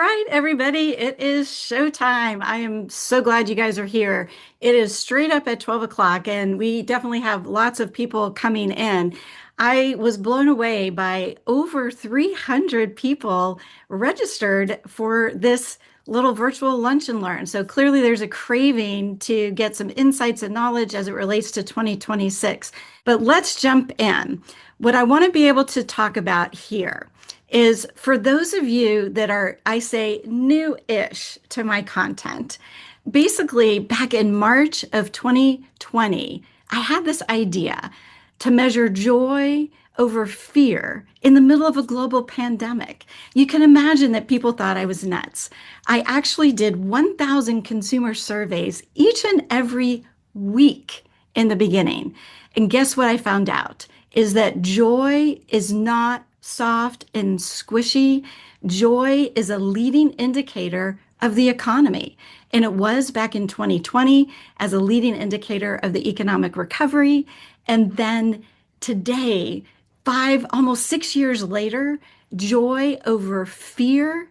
right, everybody, it is showtime. I am so glad you guys are here. It is straight up at 12 o'clock, and we definitely have lots of people coming in. I was blown away by over 300 people registered for this little virtual lunch and learn. So clearly, there's a craving to get some insights and knowledge as it relates to 2026. But let's jump in. What I want to be able to talk about here is for those of you that are, I say, new-ish to my content. Basically, back in March of 2020, I had this idea to measure joy over fear in the middle of a global pandemic. You can imagine that people thought I was nuts. I actually did 1,000 consumer surveys each and every week in the beginning. And guess what I found out? Is that joy is not soft and squishy. Joy is a leading indicator of the economy. And it was back in 2020 as a leading indicator of the economic recovery. And then today, almost 6 years later, joy over fear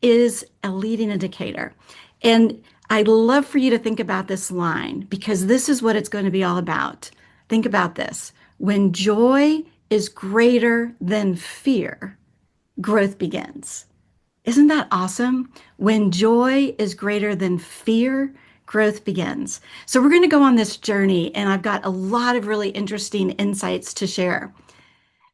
is a leading indicator. And I'd love for you to think about this line because this is what it's going to be all about. Think about this. When joy is greater than fear, growth begins. Isn't that awesome? When joy is greater than fear, growth begins. So we're going to go on this journey, and I've got a lot of really interesting insights to share.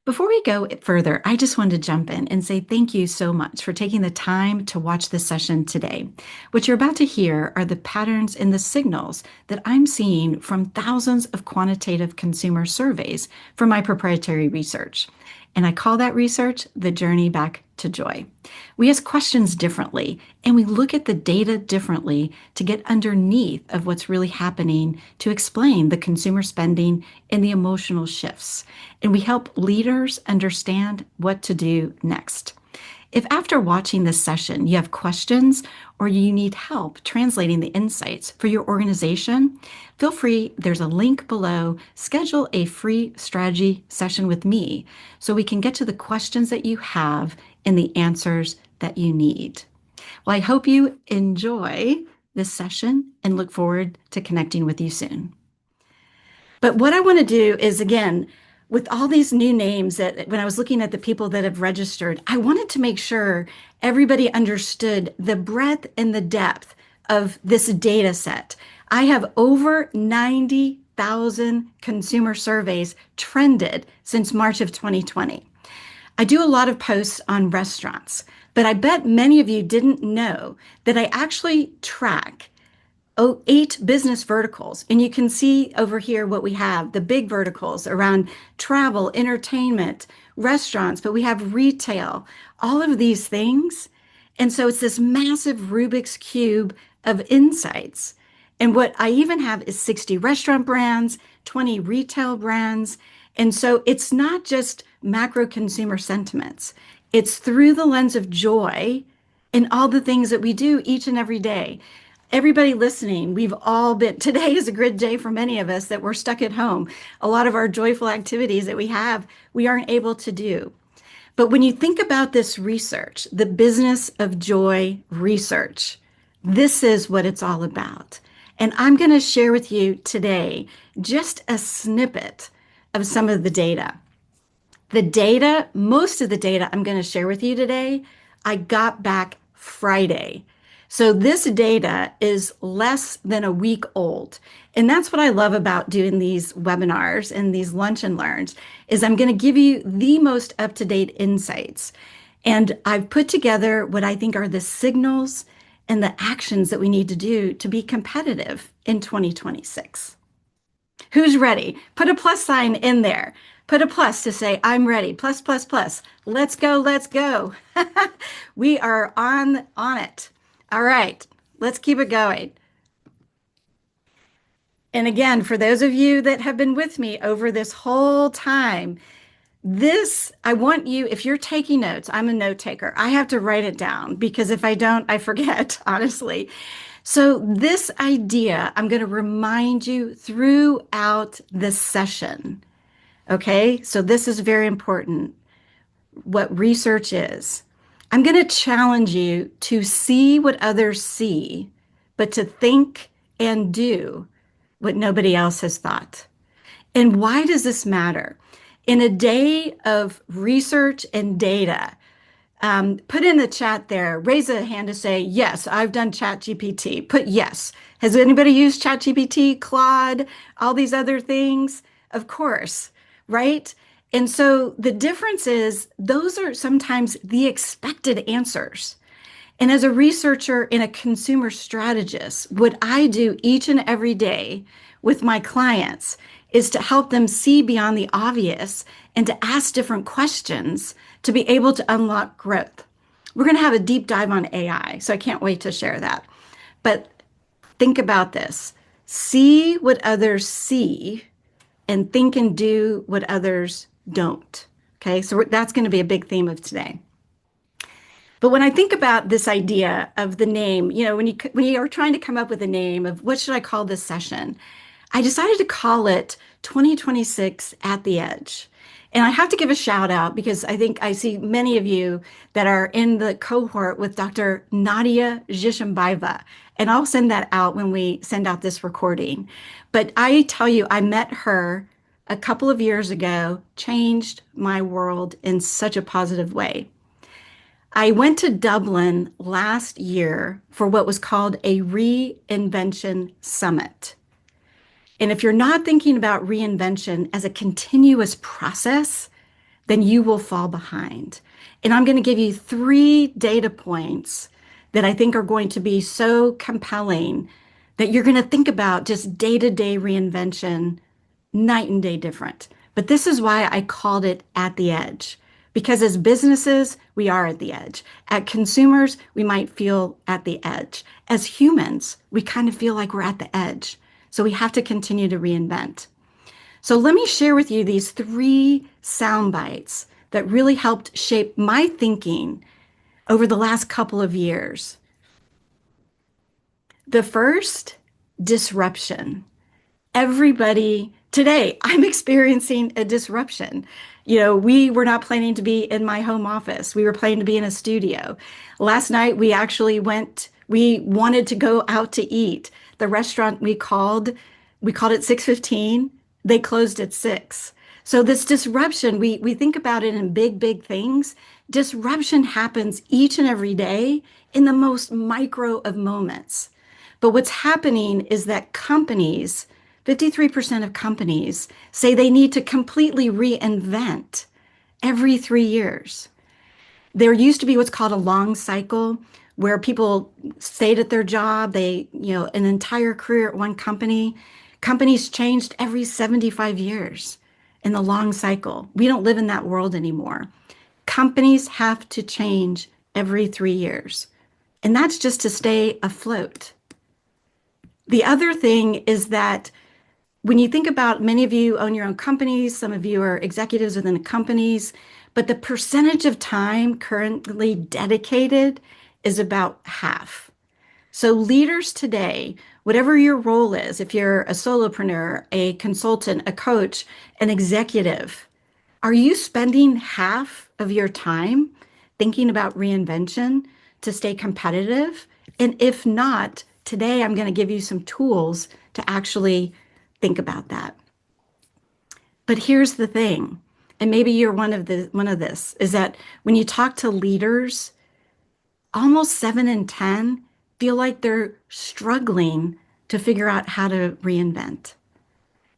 Before we go further, I just wanted to jump in and say thank you so much for taking the time to watch this session today. What you're about to hear are the patterns and the signals that I'm seeing from thousands of quantitative consumer surveys from my proprietary research. And I call that research the journey back to joy. We ask questions differently, and we look at the data differently to get underneath of what's really happening to explain the consumer spending and the emotional shifts. And we help leaders understand what to do next. If after watching this session you have questions or you need help translating the insights for your organization, feel free, there's a link below, schedule a free strategy session with me so we can get to the questions that you have and the answers that you need. Well, I hope you enjoy this session and look forward to connecting with you soon. But what I want to do is, again, with all these new names that when I was looking at the people that have registered, I wanted to make sure everybody understood the breadth and the depth of this data set. I have over 90,000 consumer surveys trended since March of 2020. I do a lot of posts on restaurants, but I bet many of you didn't know that I actually track 8 business verticals. And you can see over here what we have, the big verticals around travel, entertainment, restaurants, but we have retail, all of these things. And so it's this massive Rubik's Cube of insights. And what I even have is 60 restaurant brands, 20 retail brands. And so it's not just macro consumer sentiments. It's through the lens of joy in all the things that we do each and every day. Everybody listening, we've all been, today is a good day for many of us that we're stuck at home. A lot of our joyful activities that we have, we aren't able to do. But when you think about this research, the business of joy research, this is what it's all about. And I'm going to share with you today just a snippet of some of the data. The data, most of the data I'm going to share with you today, I got back Friday. So this data is less than a week old. And that's what I love about doing these webinars and these lunch and learns is I'm going to give you the most up-to-date insights. And I've put together what I think are the signals and the actions that we need to do to be competitive in 2026. Who's ready? Put a plus sign in there. Put a plus to say, I'm ready. Plus, plus, plus. Let's go, let's go. We are on it. All right, let's keep it going. And again, for those of you that have been with me over this whole time, I want you, if you're taking notes, I'm a note taker. I have to write it down because if I don't, I forget, honestly. So this idea, I'm going to remind you throughout the session. Okay, so this is very important, what research is. I'm going to challenge you to see what others see, but to think and do what nobody else has thought. And why does this matter? In a day of research and data, put in the chat there, raise a hand to say, yes, I've done Chat GPT. Put yes. Has anybody used Chat GPT, Claude, all these other things? Of course, right? And so the difference is those are sometimes the expected answers. And as a researcher and a consumer strategist, what I do each and every day with my clients is to help them see beyond the obvious and to ask different questions to be able to unlock growth. We're going to have a deep dive on AI, so I can't wait to share that. But think about this. See what others see and think and do what others don't. Okay, so that's going to be a big theme of today. But when I think about this idea of the name, when you are trying to come up with a name of what should I call this session, I decided to call it 2026 at the Edge. And I have to give a shout out because I think I see many of you that are in the cohort with Dr. Nadia Zhishambaeva. And I'll send that out when we send out this recording. But I tell you, I met her a couple of years ago, changed my world in such a positive way. I went to Dublin last year for what was called a reinvention summit. And if you're not thinking about reinvention as a continuous process, then you will fall behind. And I'm going to give you 3 data points that I think are going to be so compelling that you're going to think about just day-to-day reinvention, night and day different. But this is why I called it at the edge. Because as businesses, we are at the edge. At consumers, we might feel at the edge. As humans, we kind of feel like we're at the edge. So we have to continue to reinvent. So let me share with you these 3 sound bites that really helped shape my thinking over the last couple of years. The first, disruption. Everybody today, I'm experiencing a disruption. We were not planning to be in my home office. We were planning to be in a studio. Last night, we wanted to go out to eat. The restaurant we called it 6:15. They closed at 6. So this disruption, we think about it in big, big things. Disruption happens each and every day in the most micro of moments. But what's happening is that 53% of companies say they need to completely reinvent every 3 years. There used to be what's called a long cycle where people stayed at their job, an entire career at one company. Companies changed every 75 years in the long cycle. We don't live in that world anymore. Companies have to change every 3 years. And that's just to stay afloat. The other thing is that when you think about, many of you own your own companies, some of you are executives within the companies, but the percentage of time currently dedicated is about half. So leaders today, whatever your role is, if you're a solopreneur, a consultant, a coach, an executive, are you spending half of your time thinking about reinvention to stay competitive? And if not, today I'm going to give you some tools to actually think about that. But here's the thing, and maybe you're one of this, is that when you talk to leaders, almost 7 in 10 feel like they're struggling to figure out how to reinvent.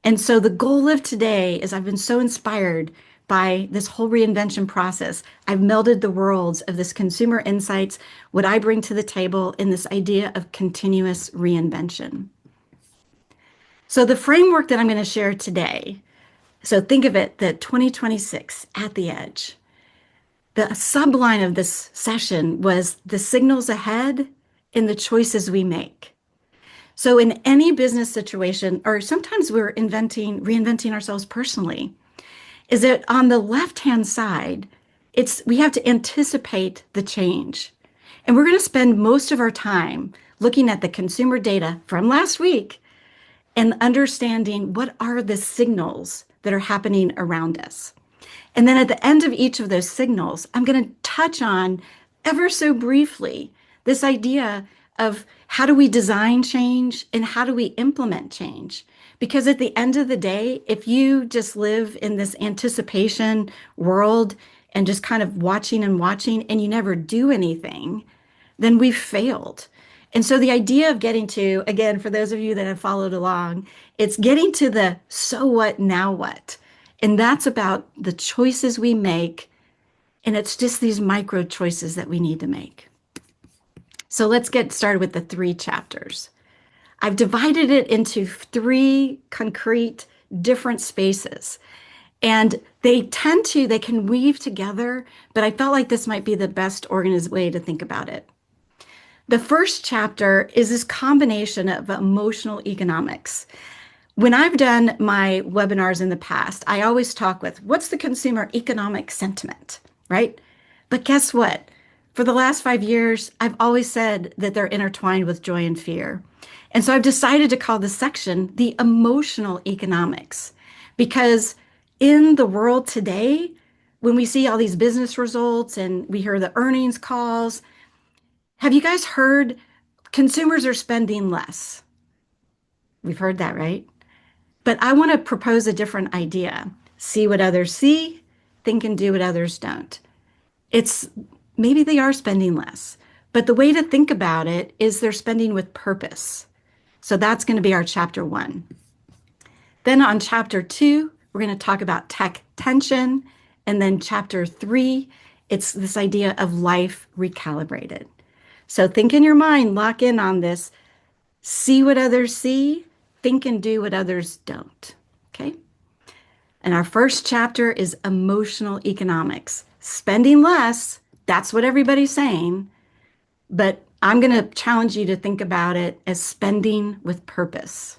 And so the goal of today is, I've been so inspired by this whole reinvention process. I've melded the worlds of this consumer insights, what I bring to the table, in this idea of continuous reinvention. So the framework that I'm going to share today, so think of it, that 2026 at the edge. The subline of this session was the signals ahead and the choices we make. So in any business situation, or sometimes we're reinventing ourselves personally, is that on the left-hand side, we have to anticipate the change. And we're going to spend most of our time looking at the consumer data from last week and understanding what are the signals that are happening around us. And then at the end of each of those signals, I'm going to touch on ever so briefly this idea of how do we design change and how do we implement change? Because at the end of the day, if you just live in this anticipation world and just kind of watching and watching and you never do anything, then we've failed. And so the idea of getting to, again, for those of you that have followed along, it's getting to the so what, now what? And that's about the choices we make. And it's just these micro choices that we need to make. So let's get started with the three chapters. I've divided it into three concrete different spaces. And they can weave together, but I felt like this might be the best organized way to think about it. The first chapter is this combination of emotional economics. When I've done my webinars in the past, I always talk with what's the consumer economic sentiment, right? But guess what? For the last 5 years, I've always said that they're intertwined with joy and fear. And so I've decided to call this section the emotional economics because in the world today, when we see all these business results and we hear the earnings calls, have you guys heard consumers are spending less? We've heard that, right? But I want to propose a different idea. See what others see, think and do what others don't. It's maybe they are spending less, but the way to think about it is they're spending with purpose. So that's going to be our chapter 1. Then on chapter 2, we're going to talk about tech tension. And then chapter 3, it's this idea of life recalibrated. So think in your mind, lock in on this. See what others see, think and do what others don't. Okay? And our first chapter is emotional economics. Spending less, that's what everybody's saying. But I'm going to challenge you to think about it as spending with purpose.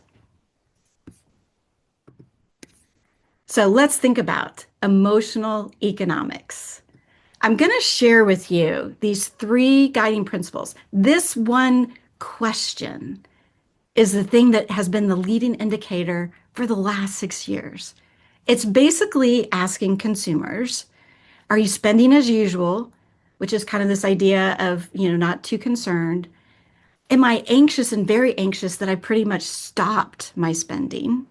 So let's think about emotional economics. I'm going to share with you these 3 guiding principles. This one question is the thing that has been the leading indicator for the last 6 years. It's basically asking consumers, are you spending as usual? Which is kind of this idea of, not too concerned. Am I anxious and very anxious that I pretty much stopped my spending?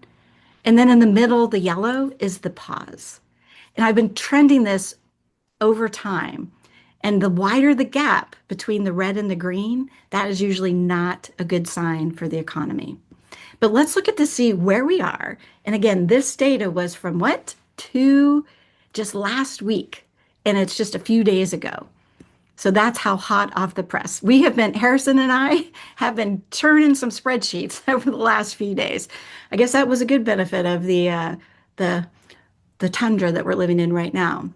And then in the middle, the yellow is the pause. And I've been trending this over time. And the wider the gap between the red and the green, that is usually not a good sign for the economy. But let's look at to see where we are. And again, this data was from what? To just last week. And it's just a few days ago. So that's how hot off the press. Harrison and I have been churning some spreadsheets over the last few days. I guess that was a good benefit of the tundra that we're living in right now.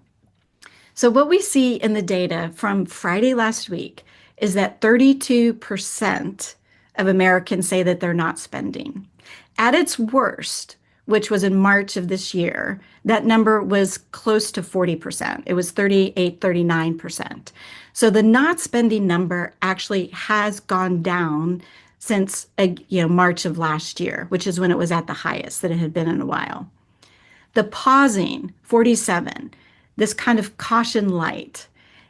So what we see in the data from Friday last week is that 32% of Americans say that they're not spending. At its worst, which was in March of this year, that number was close to 40%. It was 38, 39%. So the not spending number actually has gone down since March of last year, which is when it was at the highest that it had been in a while. The pausing, 47, this kind of caution light.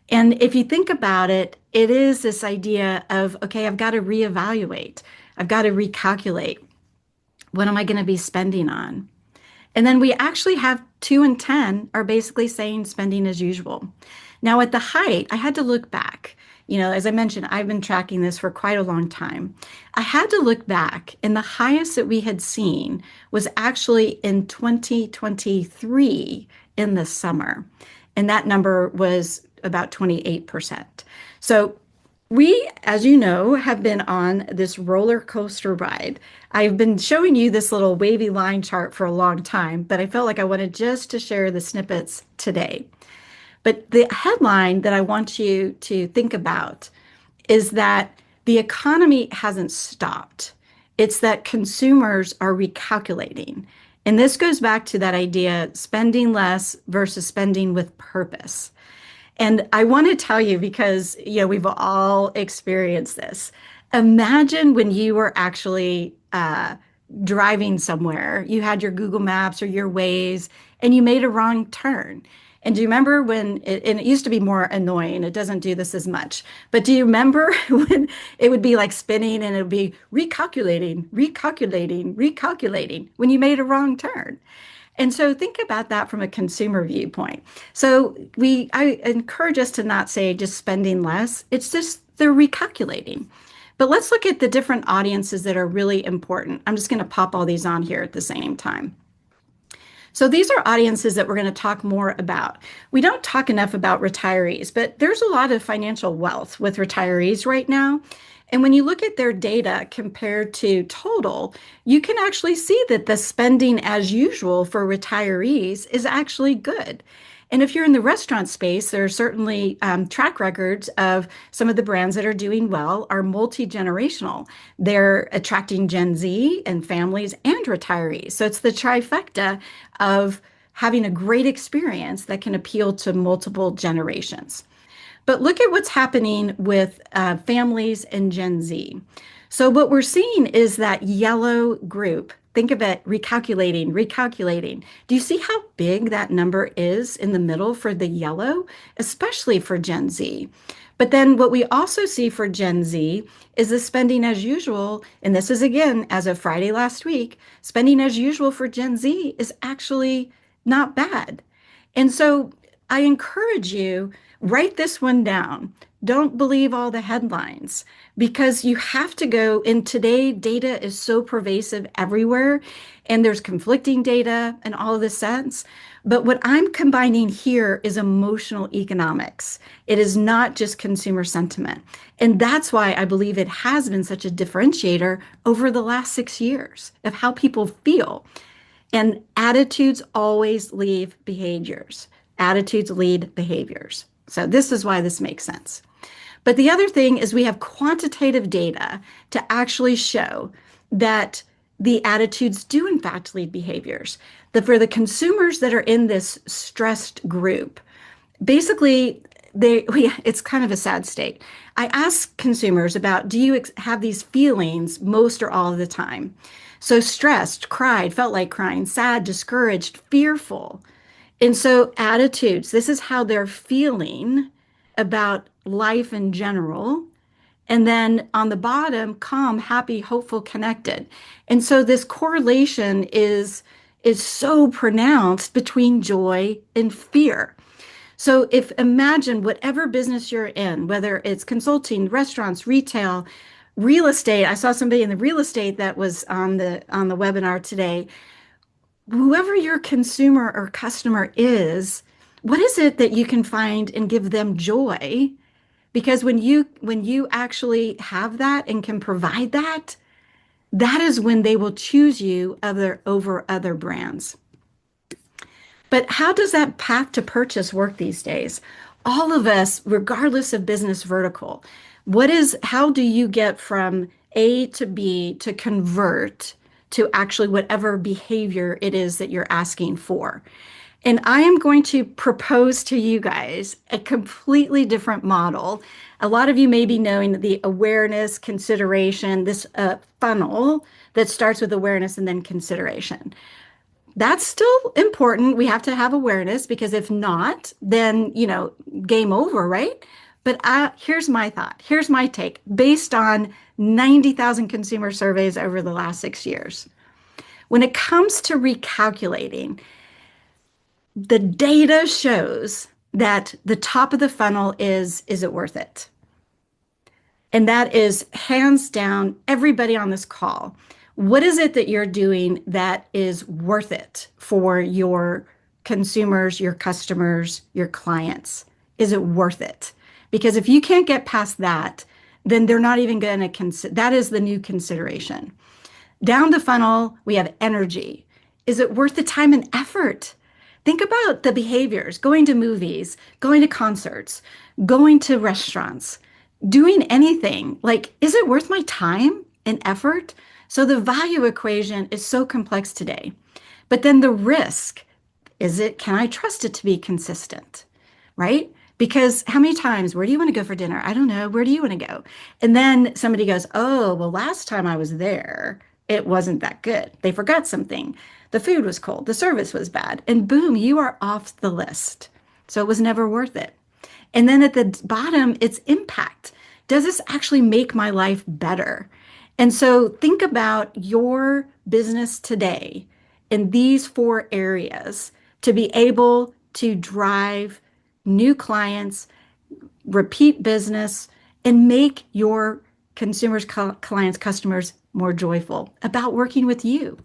And if you think about it, it is this idea of, okay, I've got to reevaluate. I've got to recalculate. What am I going to be spending on? And then we actually have 2 and 10 are basically saying spending as usual. Now at the height, I had to look back. As I mentioned, I've been tracking this for quite a long time. I had to look back, and the highest that we had seen was actually in 2023 in the summer. And that number was about 28%. So we, as you know, have been on this roller coaster ride. I've been showing you this little wavy line chart for a long time, but I felt like I wanted just to share the snippets today. But the headline that I want you to think about is that the economy hasn't stopped. It's that consumers are recalculating. And this goes back to that idea, spending less versus spending with purpose. And I want to tell you because, we've all experienced this. Imagine when you were actually driving somewhere, you had your Google Maps or your Waze, and you made a wrong turn. And do you remember when and it used to be more annoying? It doesn't do this as much. But do you remember when it would be like spinning and it would be recalculating, recalculating, recalculating when you made a wrong turn? And so think about that from a consumer viewpoint. So I encourage us to not say just spending less. It's just they're recalculating. But let's look at the different audiences that are really important. I'm just going to pop all these on here at the same time. So these are audiences that we're going to talk more about. We don't talk enough about retirees, but there's a lot of financial wealth with retirees right now. And when you look at their data compared to total, you can actually see that the spending as usual for retirees is actually good. And if you're in the restaurant space, there are certainly track records of some of the brands that are doing well are multi-generational. They're attracting Gen Z and families and retirees. So it's the trifecta of having a great experience that can appeal to multiple generations. But look at what's happening with families and Gen Z. So what we're seeing is that yellow group. Think of it recalculating, recalculating. Do you see how big that number is in the middle for the yellow, especially for Gen Z? But then what we also see for Gen Z is the spending as usual, and this is again as of Friday last week, spending as usual for Gen Z is actually not bad. And so I encourage you, write this one down. Don't believe all the headlines because you have to go. And today, data is so pervasive everywhere, and there's conflicting data and all of this sense. But what I'm combining here is emotional economics. It is not just consumer sentiment. And that's why I believe it has been such a differentiator over the last 6 years of how people feel. And attitudes always lead behaviors. Attitudes lead behaviors. So this is why this makes sense. But the other thing is we have quantitative data to actually show that the attitudes do in fact lead behaviors. That for the consumers that are in this stressed group, basically it's kind of a sad state. I ask consumers about, do you have these feelings most or all of the time? So stressed, cried, felt like crying, sad, discouraged, fearful. And so attitudes, this is how they're feeling about life in general. And then on the bottom, calm, happy, hopeful, connected. And so this correlation is so pronounced between joy and fear. So if imagine whatever business you're in, whether it's consulting, restaurants, retail, real estate. I saw somebody in the real estate that was on the webinar today. Whoever your consumer or customer is, what is it that you can find and give them joy? Because when you actually have that and can provide that, that is when they will choose you over other brands. But how does that path to purchase work these days? All of us, regardless of business vertical, how do you get from A to B to convert to actually whatever behavior it is that you're asking for? And I am going to propose to you guys a completely different model. A lot of you may be knowing the awareness, consideration, this funnel that starts with awareness and then consideration. That's still important. We have to have awareness because if not, then, game over, right? But here's my thought. Here's my take based on 90,000 consumer surveys over the last 6 years. When it comes to recalculating, the data shows that the top of the funnel is it worth it? And that is hands down everybody on this call. What is it that you're doing that is worth it for your consumers, your customers, your clients? Is it worth it? Because if you can't get past that, then they're not even going to consider. That is the new consideration. Down the funnel, we have energy. Is it worth the time and effort? Think about the behaviors, going to movies, going to concerts, going to restaurants, doing anything. Like, is it worth my time and effort? So the value equation is so complex today. But then the risk, can I trust it to be consistent, right? Because how many times, where do you want to go for dinner? I don't know. Where do you want to go? And then somebody goes, oh, well, last time I was there, it wasn't that good. They forgot something. The food was cold. The service was bad. And boom, you are off the list. So it was never worth it. And then at the bottom, it's impact. Does this actually make my life better? And so think about your business today in these four areas to be able to drive new clients, repeat business, and make your consumers, clients, customers more joyful about working with you.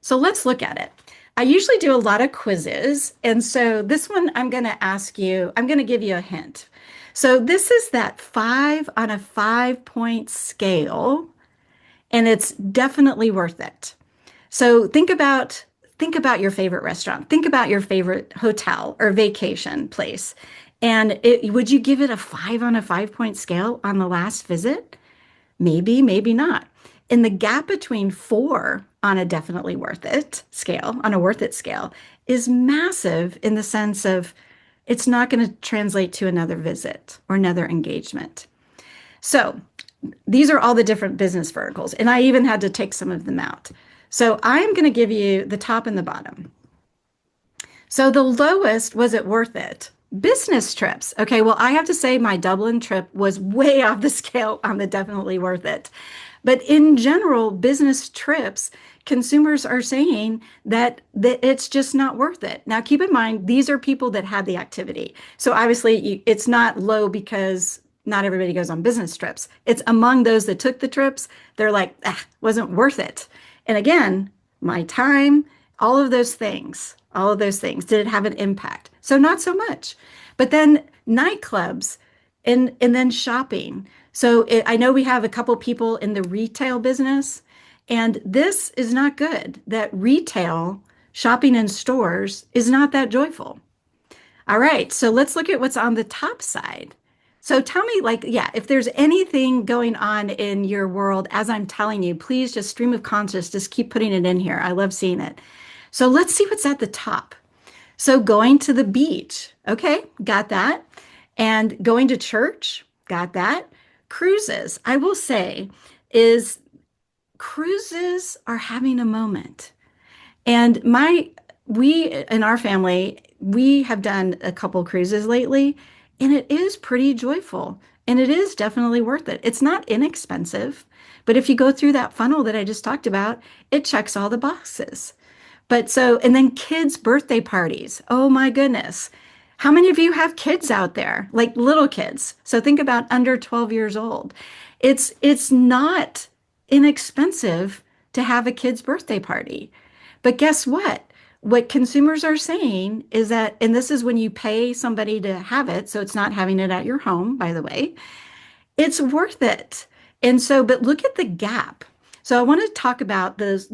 So let's look at it. I usually do a lot of quizzes. And so this one, I'm going to ask you, I'm going to give you a hint. So this is that 5 on a 5-point scale, and it's definitely worth it. So think about your favorite restaurant. Think about your favorite hotel or vacation place. And would you give it a 5 on a 5-point scale on the last visit? Maybe, maybe not. And the gap between 4 on a definitely worth it scale, on a worth it scale, is massive in the sense of it's not going to translate to another visit or another engagement. So these are all the different business verticals, and I even had to take some of them out. So I'm going to give you the top and the bottom. So the lowest, was it worth it? Business trips. Okay, well, I have to say my Dublin trip was way off the scale on the definitely worth it. But in general, business trips, consumers are saying that it's just not worth it. Now, keep in mind, these are people that had the activity. So obviously, it's not low because not everybody goes on business trips. It's among those that took the trips, they're like, wasn't worth it. And again, my time, all of those things, did it have an impact? So not so much. But then nightclubs and then shopping. So I know we have a couple people in the retail business, and this is not good. That retail shopping in stores is not that joyful. All right, so let's look at what's on the top side. So tell me, like, yeah, if there's anything going on in your world as I'm telling you, please just stream of conscious, just keep putting it in here. I love seeing it. So let's see what's at the top. So going to the beach, okay, got that. And going to church, got that. Cruises, I will say, is cruises are having a moment. And we in our family, we have done a couple cruises lately, and it is pretty joyful. And it is definitely worth it. It's not inexpensive, but if you go through that funnel that I just talked about, it checks all the boxes. But so, and then kids' birthday parties. Oh my goodness. How many of you have kids out there, like little kids? So think about under 12 years old. It's not inexpensive to have a kid's birthday party. But guess what? What consumers are saying is that, and this is when you pay somebody to have it, so it's not having it at your home, by the way, it's worth it. And so, but look at the gap. So I want to talk about those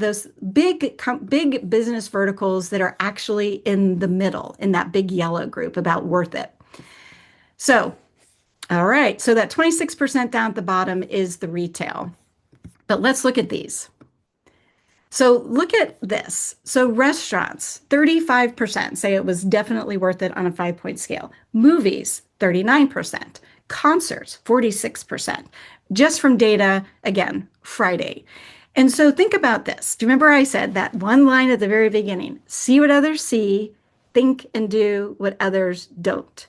big business verticals that are actually in the middle, in that big yellow group about worth it. So, all right. So that 26% down at the bottom is the retail. But let's look at these. So look at this. So restaurants, 35% say it was definitely worth it on a 5-point scale. Movies, 39%. Concerts, 46%. Just from data, again, Friday. And so think about this. Do you remember I said that one line at the very beginning? See what others see, think and do what others don't.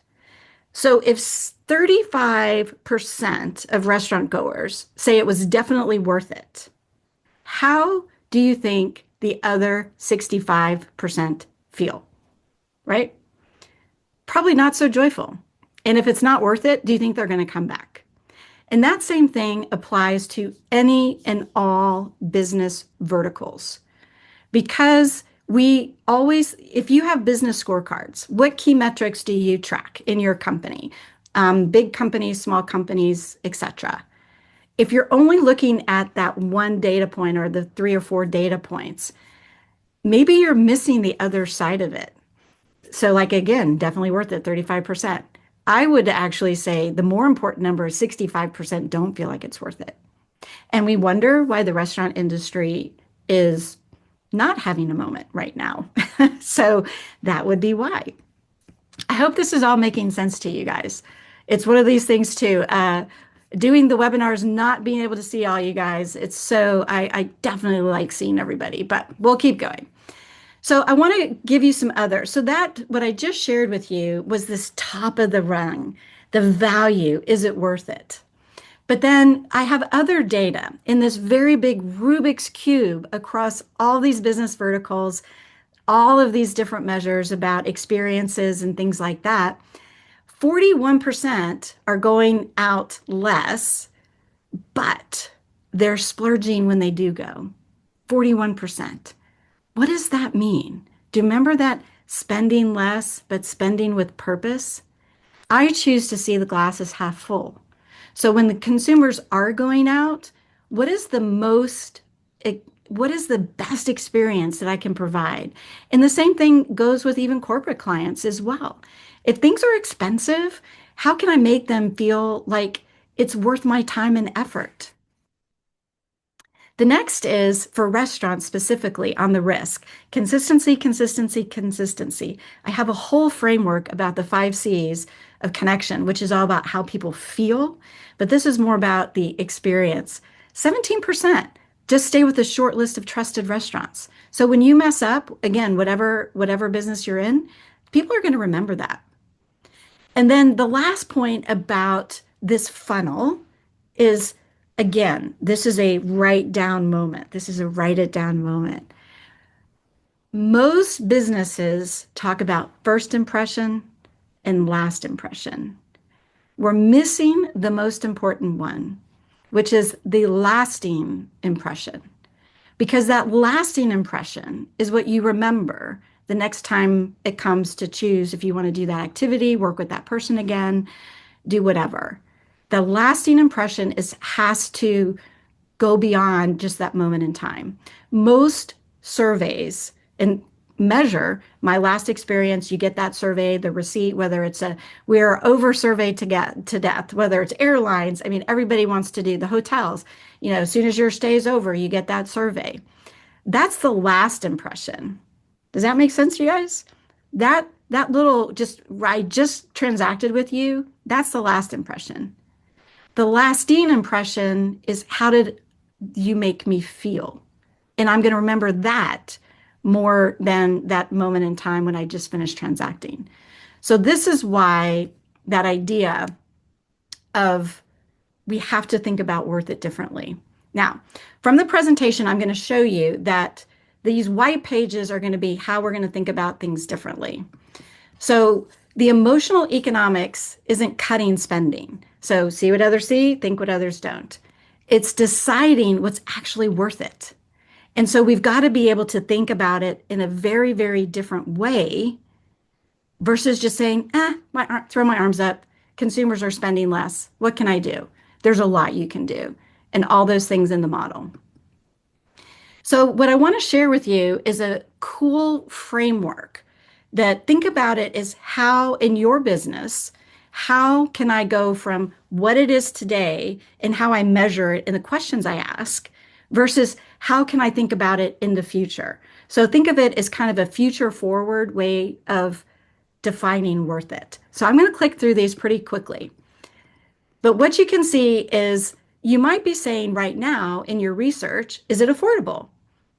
So if 35% of restaurant goers say it was definitely worth it, how do you think the other 65% feel? Right? Probably not so joyful. And if it's not worth it, do you think they're going to come back? And that same thing applies to any and all business verticals. Because we always, if you have business scorecards, what key metrics do you track in your company? Big companies, small companies, etc. If you're only looking at that one data point or the 3 or 4 data points, maybe you're missing the other side of it. So like, again, definitely worth it, 35%. I would actually say the more important number is 65% don't feel like it's worth it. And we wonder why the restaurant industry is not having a moment right now. So that would be why. I hope this is all making sense to you guys. It's one of these things too. Doing the webinars, not being able to see all you guys. It's so, I definitely like seeing everybody, but we'll keep going. So I want to give you some others. So that what I just shared with you was this top of the rung, the value. Is it worth it? But then I have other data in this very big Rubik's Cube across all these business verticals, all of these different measures about experiences and things like that. 41% are going out less, but they're splurging when they do go. 41%. What does that mean? Do you remember that spending less, but spending with purpose? I choose to see the glass as half full. So when the consumers are going out, what is the most, what is the best experience that I can provide? And the same thing goes with even corporate clients as well. If things are expensive, how can I make them feel like it's worth my time and effort? The next is for restaurants specifically on the risk consistency, consistency, consistency. I have a whole framework about the 5 C's of connection, which is all about how people feel, but this is more about the experience. 17% just stay with a short list of trusted restaurants. So when you mess up, again, whatever business you're in, people are going to remember that. And then the last point about this funnel is again, this is a write down moment. This is a write it down moment. Most businesses talk about first impression and last impression. We're missing the most important one, which is the lasting impression. Because that lasting impression is what you remember the next time it comes to choose if you want to do that activity, work with that person again, do whatever. The lasting impression has to go beyond just that moment in time. Most surveys and measure my last experience. You get that survey, the receipt, whether it's we're over surveyed to get to death, whether it's airlines. I mean, everybody wants to do the hotels. As soon as your stay is over, you get that survey. That's the last impression. Does that make sense to you guys? That little just I just transacted with you, that's the last impression. The lasting impression is how did you make me feel? And I'm going to remember that more than that moment in time when I just finished transacting. So this is why that idea of we have to think about worth it differently. Now, from the presentation, I'm going to show you that these white pages are going to be how we're going to think about things differently. So the emotional economics isn't cutting spending. So see what others see, think what others don't. It's deciding what's actually worth it. And so we've got to be able to think about it in a very, very different way versus just saying, throw my arms up. Consumers are spending less. What can I do? There's a lot you can do, and all those things in the model. So what I want to share with you is a cool framework that think about it as how in your business, how can I go from what it is today and how I measure it in the questions I ask versus how can I think about it in the future? So think of it as kind of a future forward way of defining worth it. So I'm going to click through these pretty quickly. But what you can see is you might be saying right now in your research, is it affordable?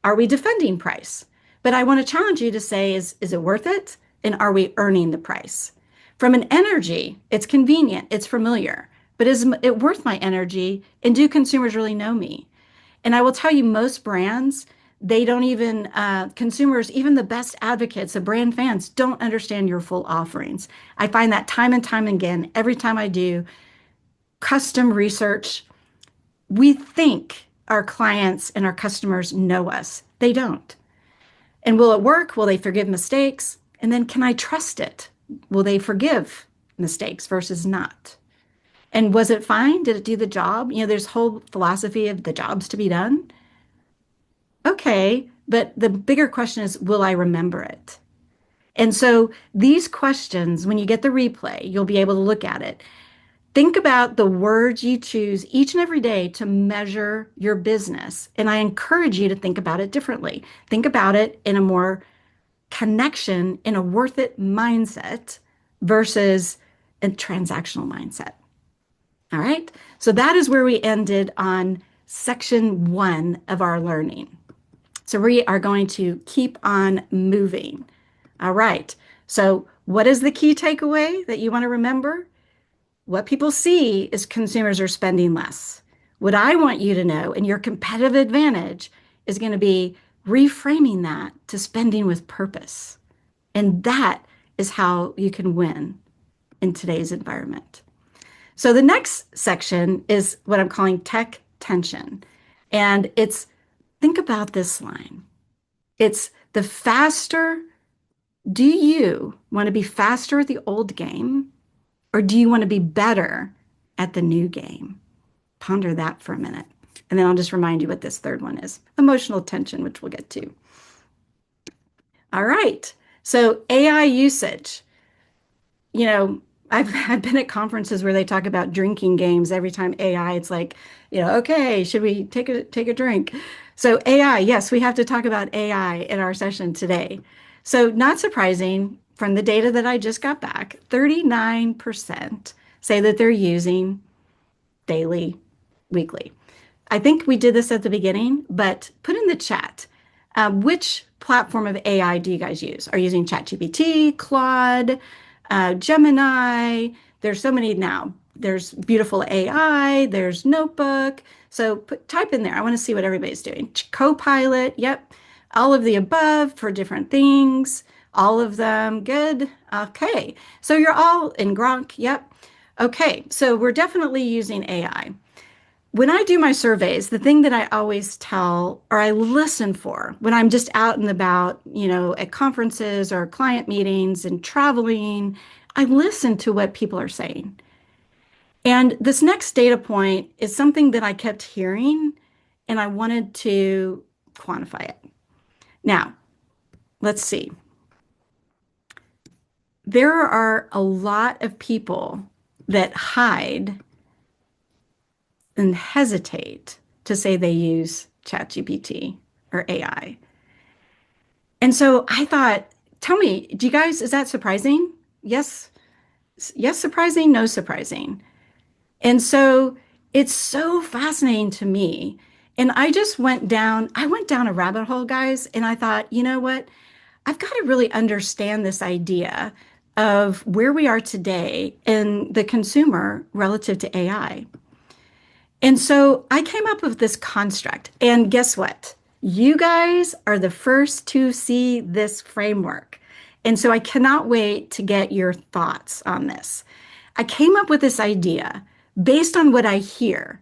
Are we defending price? But I want to challenge you to say, is it worth it? And are we earning the price? From an energy, it's convenient, it's familiar, but is it worth my energy? And do consumers really know me? And I will tell you, most brands, they don't even, consumers, even the best advocates, the brand fans, don't understand your full offerings. I find that time and time again, every time I do custom research, we think our clients and our customers know us. They don't. And will it work? Will they forgive mistakes? And then can I trust it? Will they forgive mistakes versus not? And was it fine? Did it do the job? There's whole philosophy of the jobs to be done. Okay, but the bigger question is, will I remember it? And so these questions, when you get the replay, you'll be able to look at it. Think about the words you choose each and every day to measure your business. And I encourage you to think about it differently. Think about it in a more connection, in a worth it mindset versus a transactional mindset. All right. So that is where we ended on section 1 of our learning. So we are going to keep on moving. All right. So what is the key takeaway that you want to remember? What people see is consumers are spending less. What I want you to know, and your competitive advantage, is going to be reframing that to spending with purpose. And that is how you can win in today's environment. So the next section is what I'm calling tech tension. And it's think about this line. It's the faster, do you want to be faster at the old game or do you want to be better at the new game? Ponder that for a minute. And then I'll just remind you what this third one is emotional tension, which we'll get to. All right. So AI usage. You know, I've been at conferences where they talk about drinking games every time AI, it's like, okay, should we take a drink? So AI, yes, we have to talk about AI in our session today. So not surprising from the data that I just got back, 39% say that they're using daily, weekly. I think we did this at the beginning, but put in the chat, which platform of AI do you guys use? Are you using ChatGPT, Claude, Gemini? There's so many now. There's Beautiful AI, there's Notebook. So type in there. I want to see what everybody's doing. Copilot, yep. All of the above for different things. All of them, good. Okay, so you're all in Gronk, yep. Okay, so we're definitely using AI. When I do my surveys, the thing that I always tell or I listen for when I'm just out and about, at conferences or client meetings and traveling, I listen to what people are saying. And this next data point is something that I kept hearing and I wanted to quantify it. Now, let's see. There are a lot of people that hide and hesitate to say they use ChatGPT or AI. And so I thought, tell me, do you guys, is that surprising? Yes, yes, surprising, no surprising. And so it's so fascinating to me. And I went down a rabbit hole, guys, and I thought, you know what? I've got to really understand this idea of where we are today in the consumer relative to AI. And so I came up with this construct. And guess what? You guys are the first to see this framework. And so I cannot wait to get your thoughts on this. I came up with this idea based on what I hear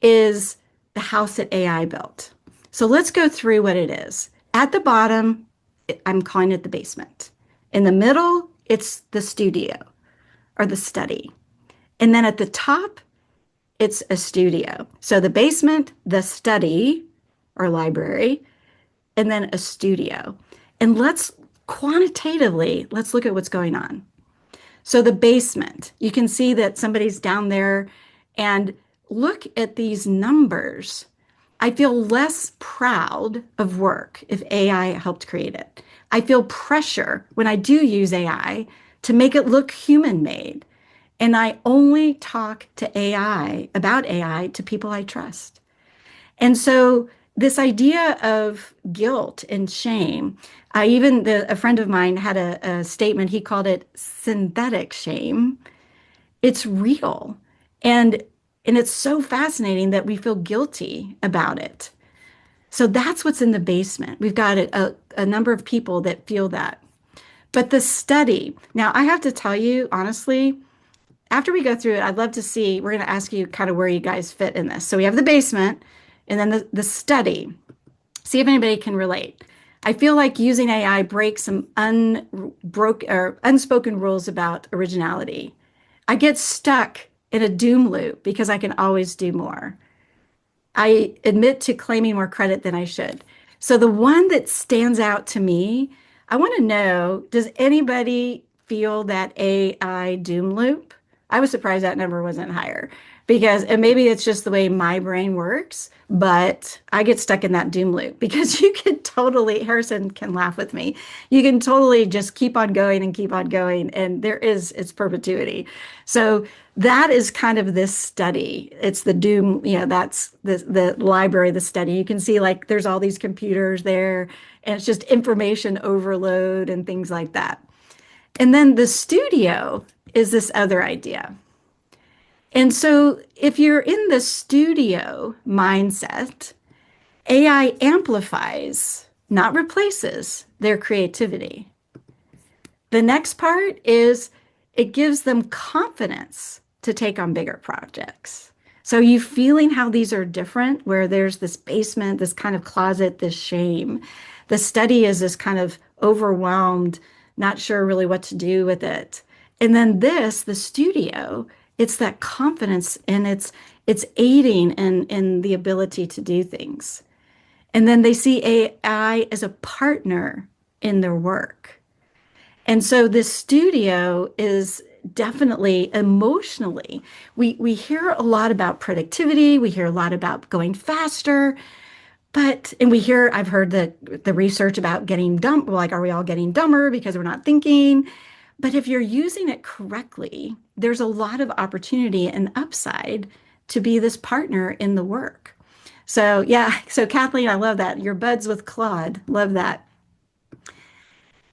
is the house that AI built. So let's go through what it is. At the bottom, I'm calling it the basement. In the middle, it's the studio or the study. And then at the top, it's a studio. So the basement, the study or library, and then a studio. And let's look at what's going on. So the basement, you can see that somebody's down there and look at these numbers. I feel less proud of work if AI helped create it. I feel pressure when I do use AI to make it look human made. And I only talk to AI about AI to people I trust. And so this idea of guilt and shame, a friend of mine had a statement, he called it synthetic shame. It's real. And and it's so fascinating that we feel guilty about it. So that's what's in the basement. We've got a number of people that feel that. But the study, now I have to tell you, honestly, after we go through it, I'd love to see, we're going to ask you kind of where you guys fit in this. So we have the basement and then the study. See if anybody can relate. I feel like using AI breaks some unspoken rules about originality. I get stuck in a doom loop because I can always do more. I admit to claiming more credit than I should. So the one that stands out to me, I want to know, does anybody feel that AI doom loop? I was surprised that number wasn't higher. because, and maybe it's just the way my brain works, but I get stuck in that doom loop because you can totally, Harrison can laugh with me. You can totally just keep on going and keep on going, and it's perpetuity. So that is kind of this study. It's the doom, that's the library, the study. You can see like there's all these computers there, and it's just information overload and things like that. And then the studio is this other idea. And so if you're in the studio mindset, AI amplifies, not replaces their creativity. The next part is it gives them confidence to take on bigger projects. So you feeling how these are different, where there's this basement, this kind of closet, this shame. The study is this kind of overwhelmed, not sure really what to do with it. And then the studio, it's that confidence and it's aiding in the ability to do things. And then they see AI as a partner in their work. And so this studio is definitely emotionally, we hear a lot about productivity, we hear a lot about going faster, but and I've heard the research about getting dumb, like are we all getting dumber because we're not thinking? But if you're using it correctly, there's a lot of opportunity and upside to be this partner in the work. So yeah, so Kathleen, I love that. Your buds with Claude, love that.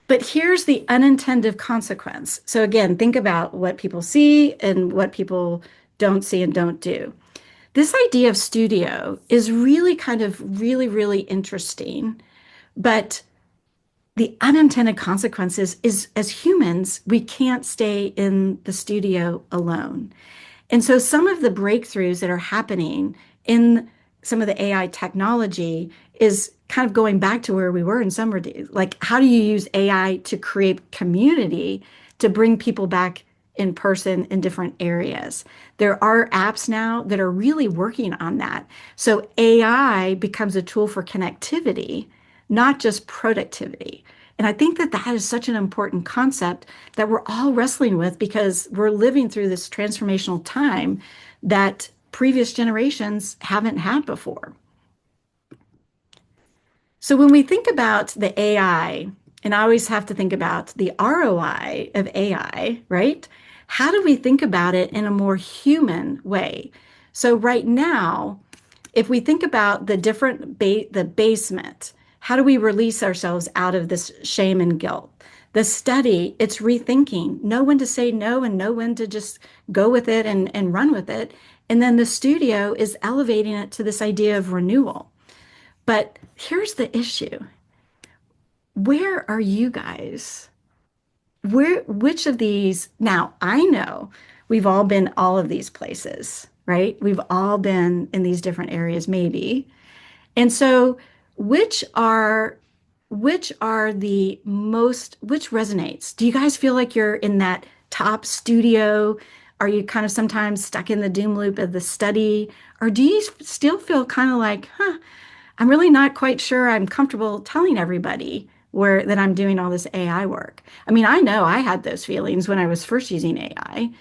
But here's the unintended consequence. So again, think about what people see and what people don't see and don't do. This idea of studio is really kind of really interesting, but the unintended consequences is as humans, we can't stay in the studio alone. And so some of the breakthroughs that are happening in some of the AI technology is kind of going back to where we were in summer days. Like, how do you use AI to create community to bring people back in person in different areas? There are apps now that are really working on that. So AI becomes a tool for connectivity, not just productivity. And I think that that is such an important concept that we're all wrestling with because we're living through this transformational time that previous generations haven't had before. So when we think about the AI, and I always have to think about the ROI of AI, right? How do we think about it in a more human way? So right now, if we think about the basement, how do we release ourselves out of this shame and guilt? The study, it's rethinking, know when to say no and know when to just go with it and run with it. And then the studio is elevating it to this idea of renewal. But here's the issue. Where are you guys? Which of these? Now, I know we've all been all of these places, right? We've all been in these different areas, maybe. And so, which are which resonates? Do you guys feel like you're in that top studio? Are you kind of sometimes stuck in the doom loop of the study? Or do you still feel kind of like, huh, I'm really not quite sure I'm comfortable telling everybody where that I'm doing all this AI work. I mean, I know I had those feelings when I was first using AI,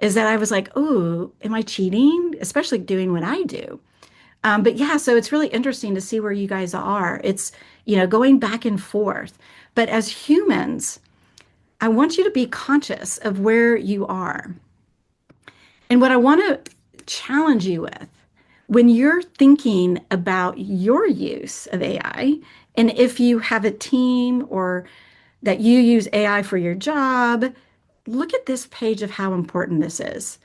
is that I was like, oh, am I cheating? Especially doing what I do. But yeah, so it's really interesting to see where you guys are. It's, going back and forth. But as humans, I want you to be conscious of where you are. And what I want to challenge you with when you're thinking about your use of AI, and if you have a team or that you use AI for your job, look at this page of how important this is.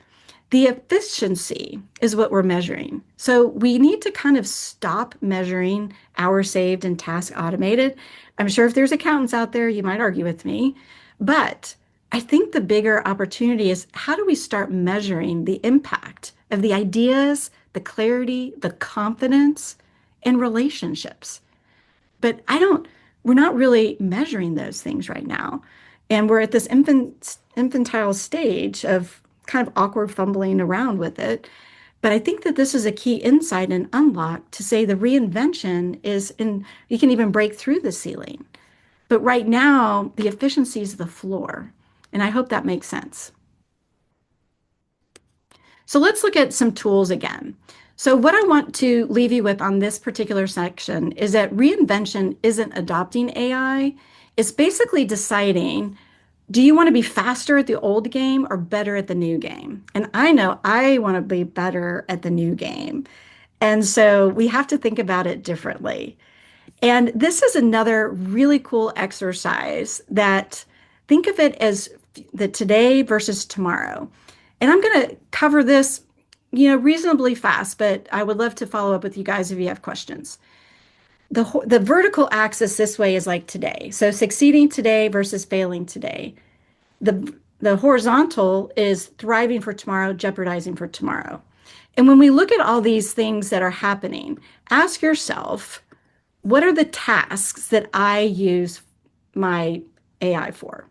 The efficiency is what we're measuring. So we need to kind of stop measuring hours saved and tasks automated. I'm sure if there's accountants out there, you might argue with me, but I think the bigger opportunity is how do we start measuring the impact of the ideas, the clarity, the confidence, and relationships? But we're not really measuring those things right now. And we're at this infantile stage of kind of awkward fumbling around with it. But I think that this is a key insight and unlock to say the reinvention is you can even break through the ceiling. But right now, the efficiency is the floor. And I hope that makes sense. So let's look at some tools again. So what I want to leave you with on this particular section is that reinvention isn't adopting AI. It's basically deciding, do you want to be faster at the old game or better at the new game? And I know I want to be better at the new game. And so we have to think about it differently. And this is another really cool exercise that think of it as the today versus tomorrow. And I'm going to cover this, reasonably fast, but I would love to follow up with you guys if you have questions. The vertical axis this way is like today. So succeeding today versus failing today. The horizontal is thriving for tomorrow, jeopardizing for tomorrow. And when we look at all these things that are happening, ask yourself, what are the tasks that I use my AI for?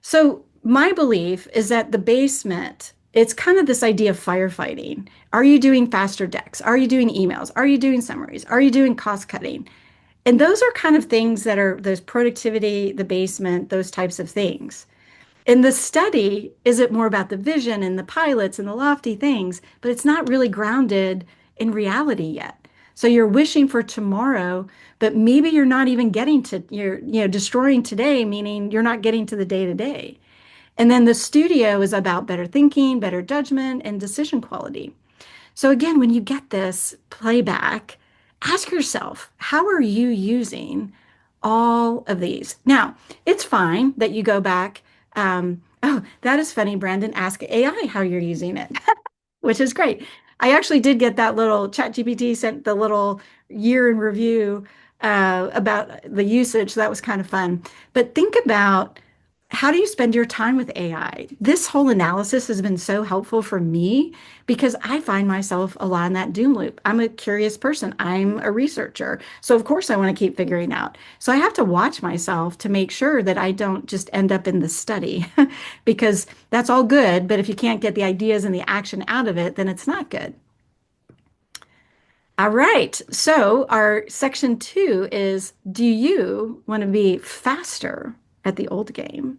So my belief is that the basement, it's kind of this idea of firefighting. Are you doing faster decks? Are you doing emails? Are you doing summaries? Are you doing cost cutting? And those are kind of things that are those productivity, the basement, those types of things. In the study, is it more about the vision and the pilots and the lofty things, but it's not really grounded in reality yet. So you're wishing for tomorrow, but maybe you're not even getting to, you're destroying today, meaning you're not getting to the day to day. And then the studio is about better thinking, better judgment, and decision quality. So again, when you get this playback, ask yourself, how are you using all of these? Now, it's fine that you go back. Oh, that is funny, Brandon. Ask AI how you're using it, which is great. I actually did get that little ChatGPT sent the little year in review about the usage. So that was kind of fun. But think about how do you spend your time with AI? This whole analysis has been so helpful for me because I find myself a lot in that doom loop. I'm a curious person. I'm a researcher. So of course I want to keep figuring out. So I have to watch myself to make sure that I don't just end up in the study because that's all good. But if you can't get the ideas and the action out of it, then it's not good. All right. So our section 2 is, do you want to be faster at the old game,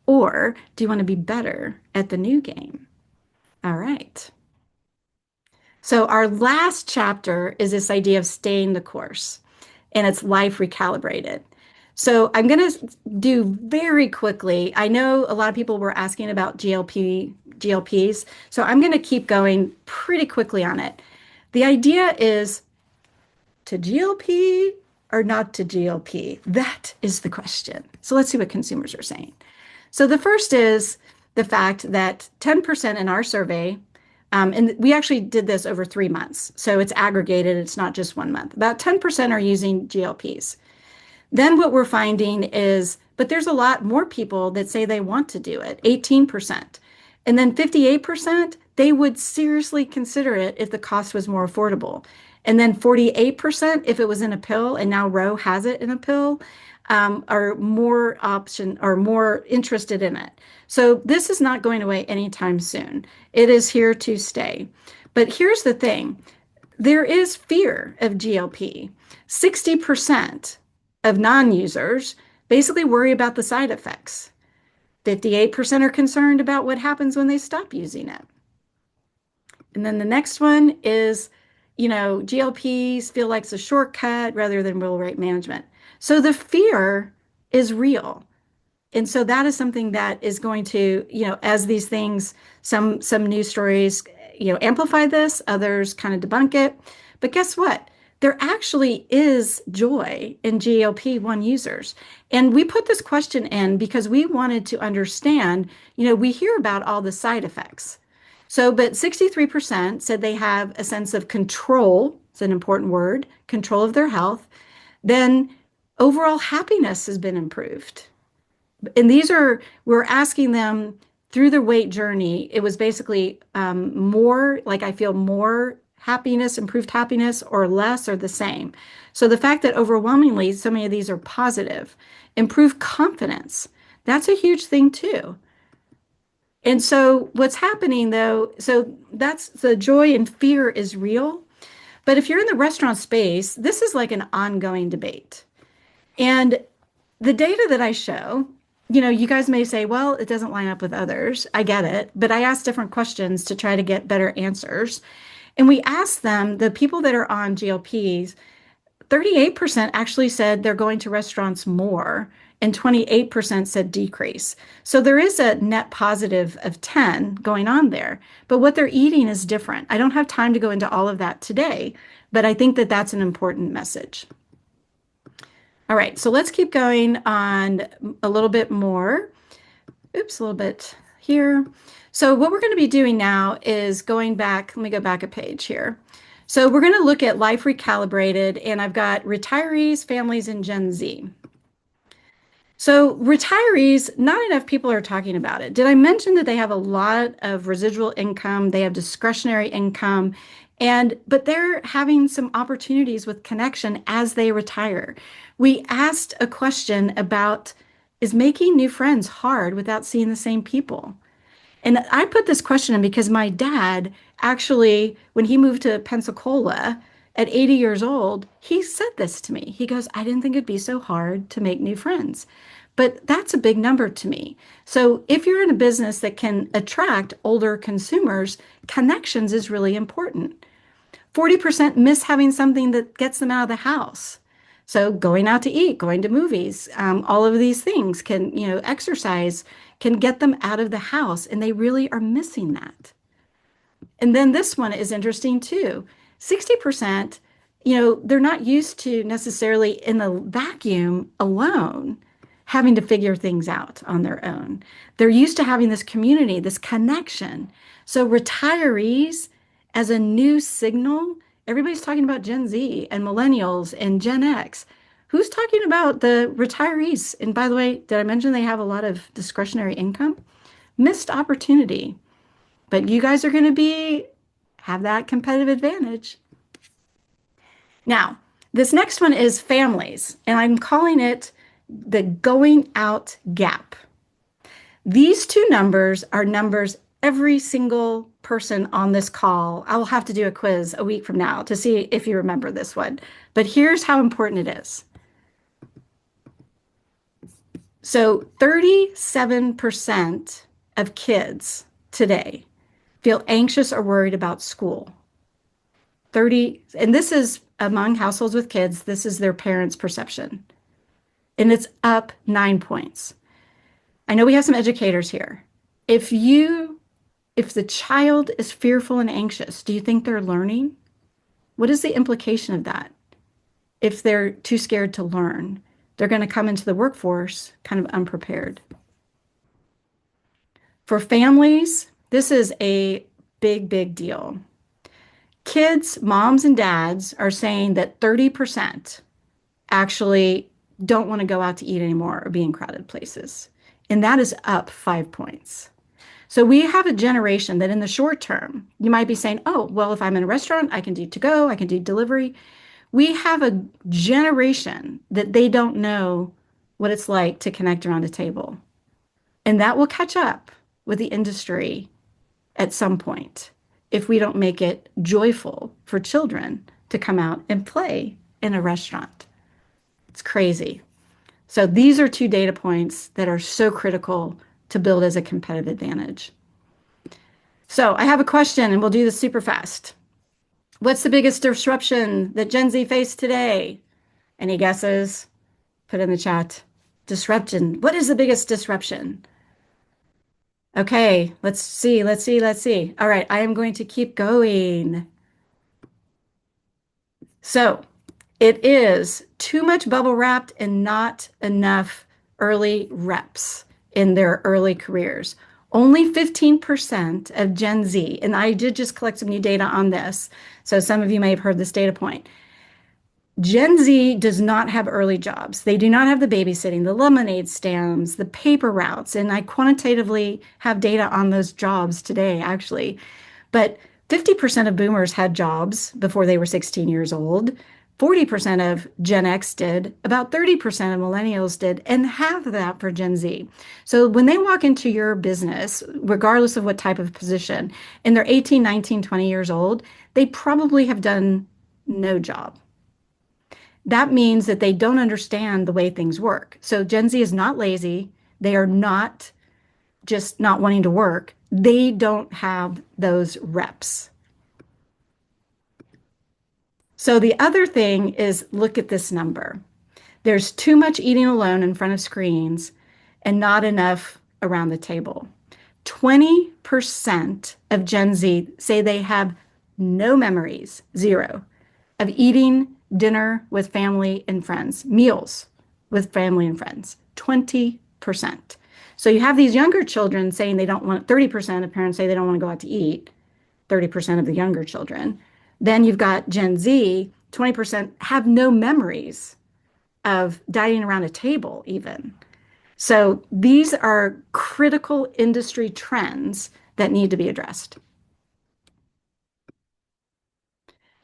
or do you want to be better at the new game? All right. So our last chapter is this idea of staying the course, and it's life recalibrated. So I'm going to do very quickly. I know a lot of people were asking about GLPs, so I'm going to keep going pretty quickly on it. The idea is to GLP or not to GLP? That is the question. So let's see what consumers are saying. So the first is the fact that 10% in our survey, and we actually did this over 3 months, so it's aggregated, it's not just 1 month. About 10% are using GLPs. Then what we're finding is, but there's a lot more people that say they want to do it, 18%. And then 58%, they would seriously consider it if the cost was more affordable. And then 48%, if it was in a pill, and now Ro has it in a pill, are more interested in it. So this is not going away anytime soon. It is here to stay. But here's the thing. There is fear of GLP. 60% of non-users basically worry about the side effects. 58% are concerned about what happens when they stop using it. And then the next one is, GLPs feel like it's a shortcut rather than real weight management. So the fear is real. And so that is something that is going to, as these things, some news stories, amplify this, others kind of debunk it. But guess what? There actually is joy in GLP-1 users. And we put this question in because we wanted to understand, we hear about all the side effects. So, but 63% said they have a sense of control. It's an important word, control of their health. Then overall happiness has been improved. And we're asking them through their weight journey. It was basically more like I feel more happiness, improved happiness, or less, or the same. So the fact that overwhelmingly so many of these are positive, improved confidence, that's a huge thing too. And so what's happening though, so that's the joy and fear is real. But if you're in the restaurant space, this is like an ongoing debate. And the data that I show You guys may say, well, it doesn't line up with others. I get it. But I asked different questions to try to get better answers. And we asked them, the people that are on GLPs, 38% actually said they're going to restaurants more, and 28% said decrease. So there is a net positive of 10 going on there. But what they're eating is different. I don't have time to go into all of that today, but I think that that's an important message. All right, so let's keep going on a little bit more. Oops, a little bit here. So what we're going to be doing now is going back. Let me go back a page here. So we're going to look at life recalibrated, and I've got retirees, families, and Gen Z. So retirees, not enough people are talking about it. Did I mention that they have a lot of residual income? They have discretionary income, but they're having some opportunities with connection as they retire. We asked a question about, is making new friends hard without seeing the same people? And I put this question in because my dad actually, when he moved to Pensacola at 80 years old, he said this to me. He goes, I didn't think it'd be so hard to make new friends. But that's a big number to me. So if you're in a business that can attract older consumers, connections is really important. 40% miss having something that gets them out of the house. So going out to eat, going to movies, all of these things can, exercise can get them out of the house, and they really are missing that. And then this one is interesting too. 60%, they're not used to necessarily in the vacuum alone having to figure things out on their own. They're used to having this community, this connection. So retirees as a new signal, everybody's talking about Gen Z and millennials and Gen X. Who's talking about the retirees? And by the way, did I mention they have a lot of discretionary income? Missed opportunity. But you guys are going to have that competitive advantage. Now, this next one is families, and I'm calling it the going out gap. These two numbers are numbers every single person on this call. I will have to do a quiz a week from now to see if you remember this one. But here's how important it is. So 37% of kids today feel anxious or worried about school. 30, and this is among households with kids, this is their parents' perception. And it's up 9 points. I know we have some educators here. If the child is fearful and anxious, do you think they're learning? What is the implication of that? If they're too scared to learn, they're going to come into the workforce kind of unprepared. For families, this is a big, big deal. Kids, moms, and dads are saying that 30% actually don't want to go out to eat anymore or be in crowded places. And that is up 5 points. So we have a generation that in the short term, you might be saying, oh, well, if I'm in a restaurant, I can do to go, I can do delivery. We have a generation that they don't know what it's like to connect around a table. And that will catch up with the industry at some point if we don't make it joyful for children to come out and play in a restaurant. It's crazy. So these are two data points that are so critical to build as a competitive advantage. So I have a question, and we'll do this super fast. What's the biggest disruption that Gen Z faced today? Any guesses? Put in the chat. Disruption. What is the biggest disruption? Okay, let's see. All right, I am going to keep going. So it is too much bubble wrapped and not enough early reps in their early careers. Only 15% of Gen Z, and I did just collect some new data on this, so some of you may have heard this data point. Gen Z does not have early jobs. They do not have the babysitting, the lemonade stands, the paper routes, and I quantitatively have data on those jobs today, actually. But 50% of boomers had jobs before they were 16 years old. 40% of Gen X did, about 30% of millennials did, and half of that for Gen Z. So when they walk into your business, regardless of what type of position, and they're 18, 19, 20 years old, they probably have done no job. That means that they don't understand the way things work. So Gen Z is not lazy. They are not just not wanting to work. They don't have those reps. So the other thing is look at this number. There's too much eating alone in front of screens and not enough around the table. 20% of Gen Z say they have no memories, zero, of eating dinner with family and friends, meals with family and friends. 20%. So you have these younger children saying they don't want, 30% of parents say they don't want to go out to eat, 30% of the younger children. Then you've got Gen Z, 20% have no memories of dining around a table, even. So these are critical industry trends that need to be addressed.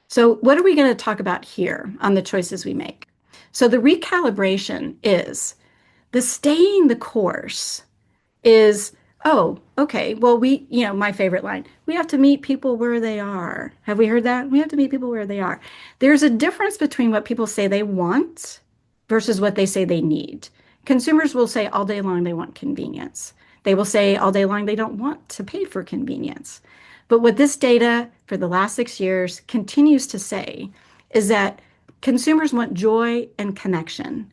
So, what are we going to talk about here on the choices we make? So, the recalibration is the staying the course is, oh, okay, well, my favorite line, we have to meet people where they are. Have we heard that? We have to meet people where they are. There's a difference between what people say they want versus what they say they need. Consumers will say all day long they want convenience. They will say all day long they don't want to pay for convenience. But what this data for the last 6 years continues to say is that consumers want joy and connection.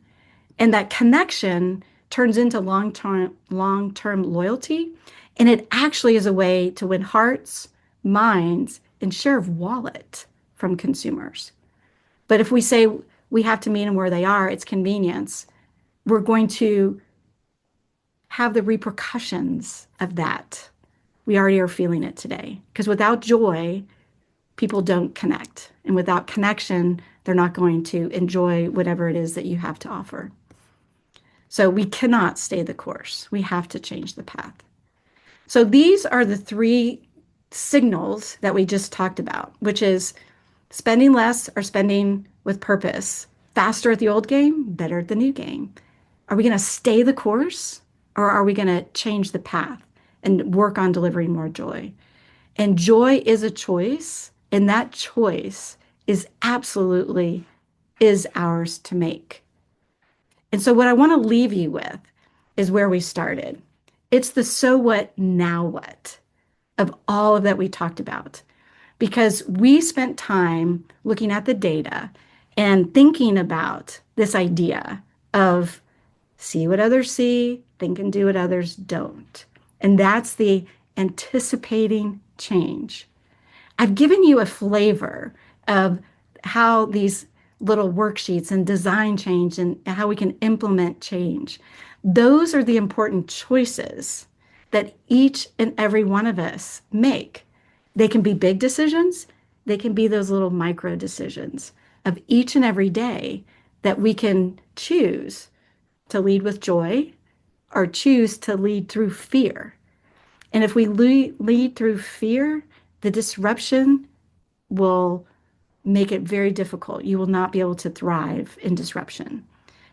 And that connection turns into long-term loyalty. And it actually is a way to win hearts, minds, and share of wallet from consumers. But if we say we have to meet them where they are, it's convenience, we're going to have the repercussions of that. We already are feeling it today. Because without joy, people don't connect. And without connection, they're not going to enjoy whatever it is that you have to offer. So we cannot stay the course. We have to change the path. So these are the three signals that we just talked about, which is spending less or spending with purpose. Faster at the old game, better at the new game. Are we going to stay the course or are we going to change the path and work on delivering more joy? And joy is a choice, and that choice is absolutely is ours to make. And so what I want to leave you with is where we started. It's the so what, now what of all of that we talked about. Because we spent time looking at the data and thinking about this idea of see what others see, think and do what others don't. And that's the anticipating change. I've given you a flavor of how these little worksheets and design change and how we can implement change. Those are the important choices that each and every one of us make. They can be big decisions, they can be those little micro decisions of each and every day that we can choose to lead with joy or choose to lead through fear. And if we lead through fear, the disruption will make it very difficult. You will not be able to thrive in disruption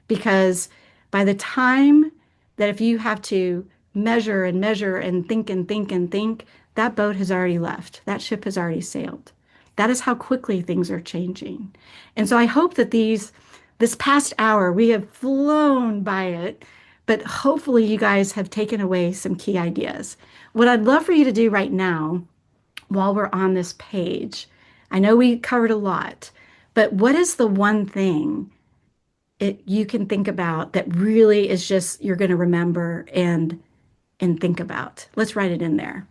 because by the time that if you have to measure and measure and think and think and think, that boat has already left. That ship has already sailed. That is how quickly things are changing. And so I hope that this past hour, we have flown by it, but hopefully you guys have taken away some key ideas. What I'd love for you to do right now, while we're on this page, I know we covered a lot, but what is the one thing you can think about that really is just you're going to remember and think about? Let's write it in there.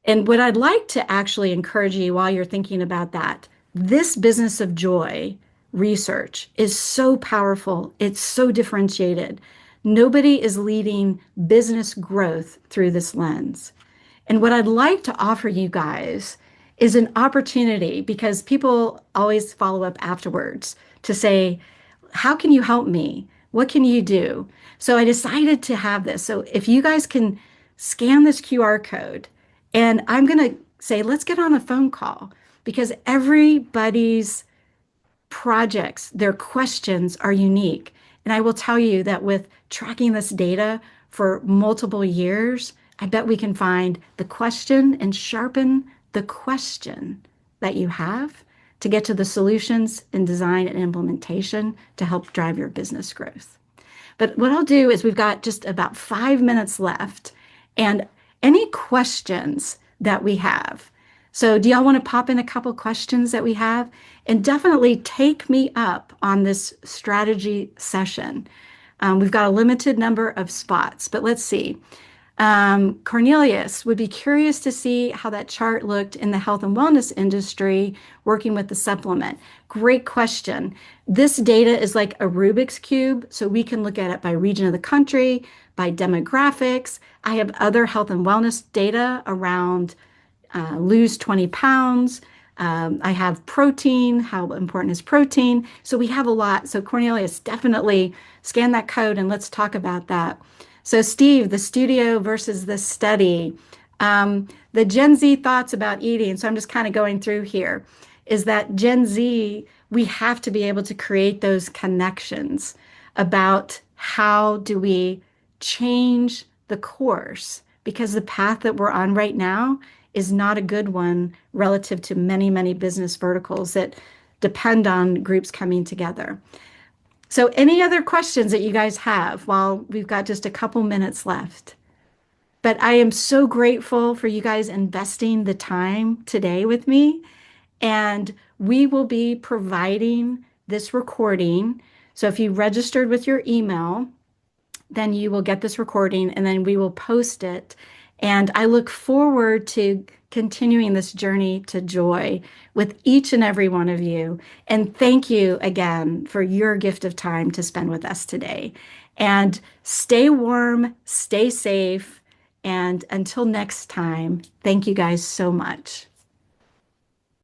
And what I'd like to actually encourage you while you're thinking about that, this business of joy research is so powerful. It's so differentiated. Nobody is leading business growth through this lens. And what I'd like to offer you guys is an opportunity because people always follow up afterwards to say, how can you help me? What can you do? So I decided to have this. So if you guys can scan this QR code, and I'm going to say, let's get on a phone call because everybody's projects, their questions are unique. And I will tell you that with tracking this data for multiple years, I bet we can find the question and sharpen the question that you have to get to the solutions in design and implementation to help drive your business growth. But what I'll do is we've got just about 5 minutes left and any questions that we have. So, do y'all want to pop in a couple questions that we have? And definitely take me up on this strategy session. We've got a limited number of spots, but let's see. Cornelius would be curious to see how that chart looked in the health and wellness industry working with the supplement. Great question. This data is like a Rubik's Cube, so we can look at it by region of the country, by demographics. I have other health and wellness data around lose 20 pounds. I have protein. How important is protein? So we have a lot. So Cornelius, definitely scan that code and let's talk about that. So Steve, the studio versus the study. The Gen Z thoughts about eating. So I'm just kind of going through here. Is that Gen Z, we have to be able to create those connections about how do we change the course because the path that we're on right now is not a good one relative to many, many business verticals that depend on groups coming together. So, any other questions that you guys have while we've got just a couple minutes left? But I am so grateful for you guys investing the time today with me. And we will be providing this recording. So, if you registered with your email, then you will get this recording and then we will post it. And I look forward to continuing this journey to joy with each and every one of you. And thank you again for your gift of time to spend with us today. And stay warm, stay safe. And until next time, thank you guys so much.